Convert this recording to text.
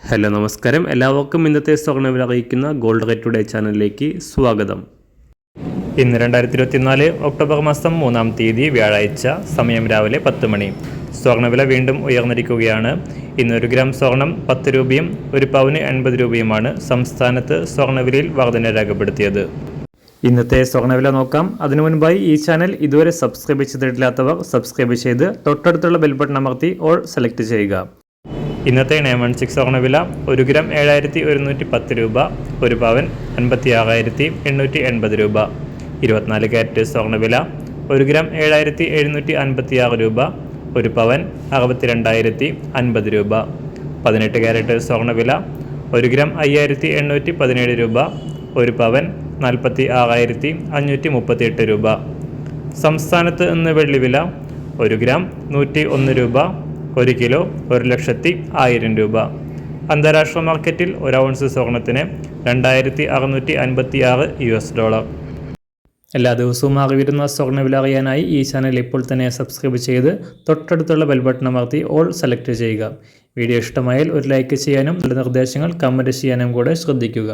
Hello നമസ്കാരം, എല്ലാവർക്കും ഇന്നത്തെ സ്വർണ്ണവില അറിയിക്കുന്ന ഗോൾഡ് റേറ്റ് ടുഡേ ചാനലിലേക്ക് സ്വാഗതം. ഇന്ന് 2024 ഒക്ടോബർ മാസം 3-ാം തീയതി വ്യാഴാഴ്ച, സമയം രാവിലെ 10 മണി. സ്വർണ്ണവില വീണ്ടും ഉയർന്നിരിക്കുകയാണ്. ഇന്ന് 1 ഗ്രാം സ്വർണം 10 രൂപയും 1 പവന് 80 രൂപയുമാണ് സംസ്ഥാനത്ത് സ്വർണ്ണവിലയിൽ വർധന രേഖപ്പെടുത്തിയത്. ഇന്നത്തെ സ്വർണ്ണവില നോക്കാം. അതിനു മുൻപായി ഈ ചാനൽ ഇതുവരെ സബ്സ്ക്രൈബ് ചെയ്തിട്ടില്ലാത്തവർ സബ്സ്ക്രൈബ് ചെയ്ത് തൊട്ടടുത്തുള്ള ബെൽ ബട്ടൺ അമർത്തി ഓൾ സെലക്ട് ചെയ്യുക. ഇന്നത്തെ 916 സ്വർണ്ണവില 1 ഗ്രാം 7110 രൂപ, 1 പവൻ 56,880 രൂപ. 24 ക്യാരറ്റ് സ്വർണ്ണവില 1 ഗ്രാം 7756 രൂപ, 1 പവൻ 62,050 രൂപ. 18 ക്യാരറ്റ് സ്വർണ്ണവില 1 ഗ്രാം 5817 രൂപ, 1 പവൻ 46,538 രൂപ. സംസ്ഥാനത്ത് ഇന്ന് വെള്ളിവില 1 ഗ്രാം 101 രൂപ, 1 കിലോ 1,10,000 രൂപ. അന്താരാഷ്ട്ര മാർക്കറ്റിൽ 1 ഔൺസ് സ്വർണത്തിന് $2,656. എല്ലാ ദിവസവും അറിവിരുന്ന സ്വർണ്ണവില അറിയാനായി ഈ ചാനൽ ഇപ്പോൾ തന്നെ സബ്സ്ക്രൈബ് ചെയ്ത് തൊട്ടടുത്തുള്ള ബെൽ ബട്ടൺ അമർത്തി ഓൾ സെലക്ട് ചെയ്യുക. വീഡിയോ ഇഷ്ടമായാൽ ഒരു ലൈക്ക് ചെയ്യാനും നല്ല നിർദ്ദേശങ്ങൾ കമൻറ്റ് ചെയ്യാനും കൂടെ ശ്രദ്ധിക്കുക.